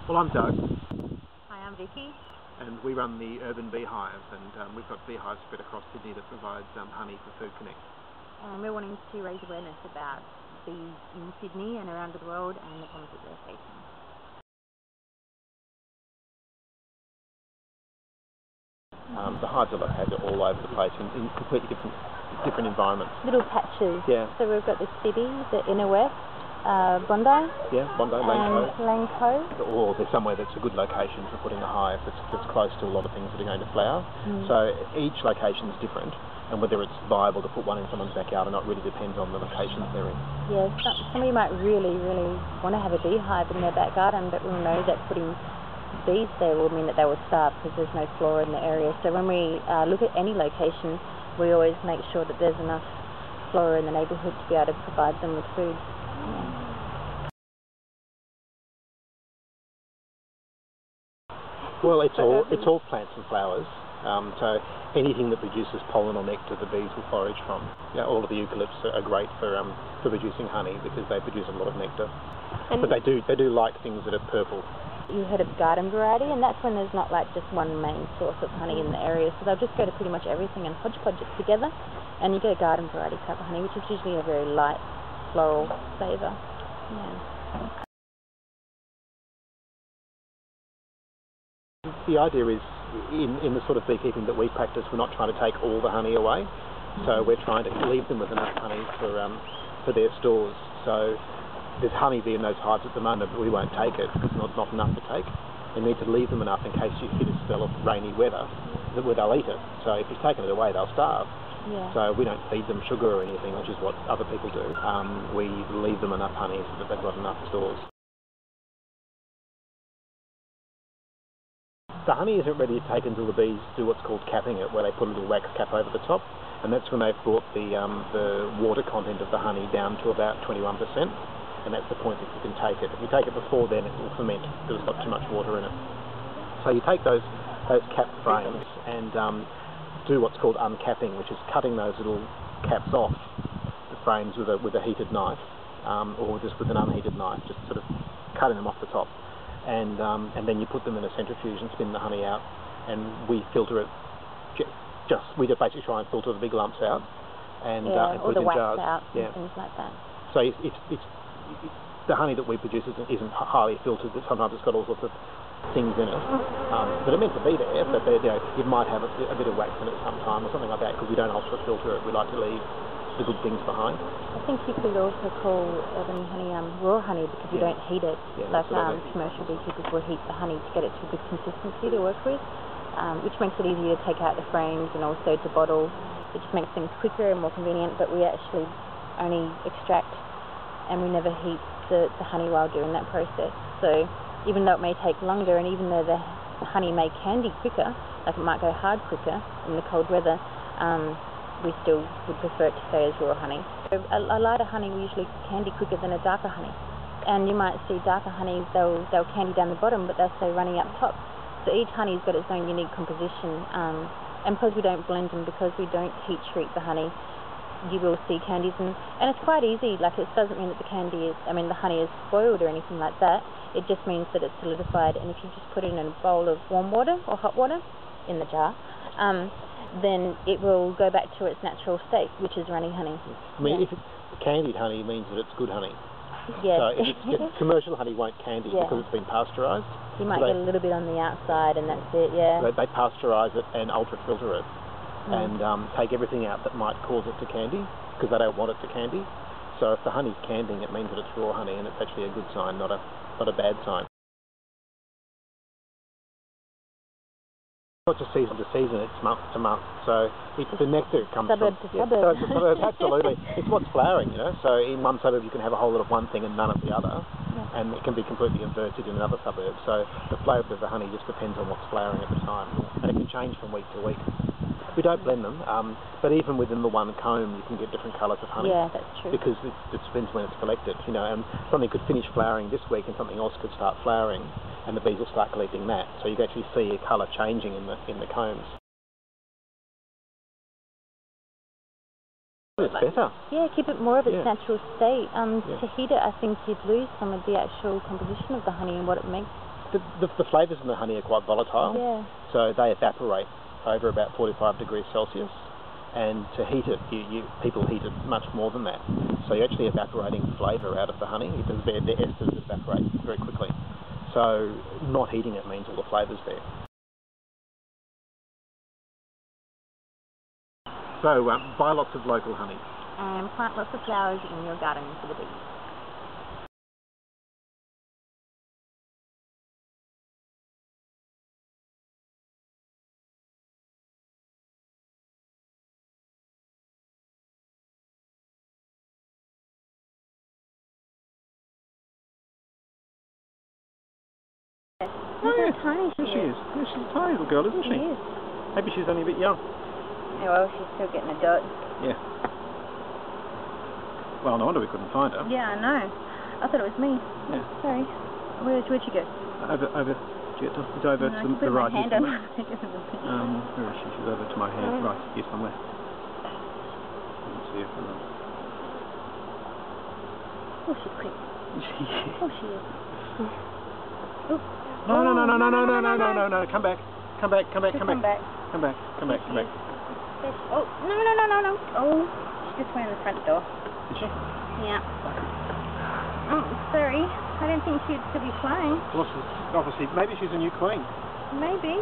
Well, I'm Doug. Hi, I'm Vicky. And we run the Urban Beehive, and we've got beehives spread across Sydney that provides honey for Food Connect. And we're wanting to raise awareness about bees in Sydney and around the world and the problems that they're facing. The hives are located all over the place in completely different environments. Little patches. Yeah. So we've got the city, the inner west, Bondi. Yeah, Bondi, Lane Cove. Or there's somewhere that's a good location for putting a hive that's close to a lot of things that are going to flower. So each location is different, and whether it's viable to put one in someone's backyard or not really depends on the location that they're in. Yeah, somebody might really want to have a beehive in their back garden, but we'll know that putting bees there will mean that they will starve because there's no flora in the area. So when we look at any location, we always make sure that there's enough flora in the neighbourhood to be able to provide them with food. Well, it's all plants and flowers. So anything that produces pollen or nectar, the bees will forage from. All of the eucalypts are great for producing honey because they produce a lot of nectar. But they do like things that are purple. You heard of garden variety, and that's when there's not like just one main source of honey in the area. So they'll just go to pretty much everything and hodgepodge it together, and you get a garden variety type of honey, which is usually a very light floral flavour. Yeah. The idea is, in the sort of beekeeping that we practice, we're not trying to take all the honey away. So we're trying to leave them with enough honey for their stores. So there's honeybee in those hives at the moment, but we won't take it because it's not enough to take. We need to leave them enough in case you hit a spell of rainy weather where they'll eat it. So if you've taken it away, they'll starve. Yeah. So we don't feed them sugar or anything, which is what other people do. We leave them enough honey so that they've got enough stores. The honey isn't ready to take until the bees do what's called capping it, where they put a little wax cap over the top, and that's when they've brought the water content of the honey down to about 21%, and that's the point that you can take it. If you take it before then, it will ferment because it's got too much water in it. So you take those capped frames and do what's called uncapping, which is cutting those little caps off the frames with a heated knife, or just with an unheated knife, just sort of cutting them off the top. And then you put them in a centrifuge and spin the honey out, and we filter it. We just basically try and filter the big lumps out and put it in jars. Out and things like that. So the honey that we produce isn't highly filtered. Sometimes it's got all sorts of things in it that are meant to be there, but it might have a bit of wax in it sometime or something like that because we don't ultra filter it. We like to leave the good things behind. I think you could also call urban honey raw honey because you don't heat it. Like commercial beekeepers will heat the honey to get it to a good consistency to work with, which makes it easier to take out the frames and also to bottle. It just makes things quicker and more convenient, but we actually only extract and we never heat the honey while doing that process. So even though it may take longer and even though the honey may candy quicker, like it might go hard quicker in the cold weather, we still would prefer it to stay as raw honey. A lighter honey will usually candy quicker than a darker honey. And you might see darker honeys, they'll candy down the bottom, but they'll stay runny up top. So each honey's got its own unique composition. And because we don't blend them, because we don't heat treat the honey, you will see candies. And it's quite easy. Like, it doesn't mean that the honey is spoiled or anything like that. It just means that it's solidified. And if you just put it in a bowl of warm water or hot water in the jar, then it will go back to its natural state, which is runny honey. I mean, if it's candied honey, it means that it's good honey. Yes. So if commercial honey won't candy because it's been pasteurised. You might get a little bit on the outside and that's it, They pasteurise it and ultra-filter it and take everything out that might cause it to candy because they don't want it to candy. So if the honey's candying, it means that it's raw honey and it's actually a good sign, not a bad sign. Not just season to season, it's month to month. So the nectar comes suburb from suburb. Suburb, absolutely. It's what's flowering, So in one suburb you can have a whole lot of one thing and none of the other, and it can be completely inverted in another suburb. So the flavour of the honey just depends on what's flowering at the time, and it can change from week to week. We don't blend them, but even within the one comb you can get different colours of honey. Yeah, that's true. Because it depends when it's collected, and something could finish flowering this week and something else could start flowering, and the bees will start collecting that. So you can actually see a colour changing in the combs. It's better. Yeah, keep it more of its natural state. To heat it, I think you'd lose some of the actual composition of the honey and what it makes the flavours in the honey are quite volatile. Yeah. So they evaporate over about 45 degrees Celsius. And to heat it, people heat it much more than that. So you're actually evaporating flavour out of the honey. The esters evaporate very quickly. So not heating it means all the flavour's there. So buy lots of local honey. And plant lots of flowers in your garden for the bees. Look how tiny she is. Yeah, she's a tiny little girl, isn't she? She is. Maybe she's only a bit young. Yeah, well, she's still getting a dot. Yeah. Well, no wonder we couldn't find her. Yeah, I know. I thought it was me. Yeah. Sorry. Where'd she go? Over. It's over to the right here somewhere. Where is she? She's over to my hand. Right here somewhere. I can see her from there. Oh, she's pretty. Oh, she is. Oops. No. Come back. Come back. Come back. Oh, no. Oh, she just went in the front door. Did she? Yeah. Oh, sorry. I didn't think she'd still be flying. Well, obviously, maybe she's a new queen. Maybe.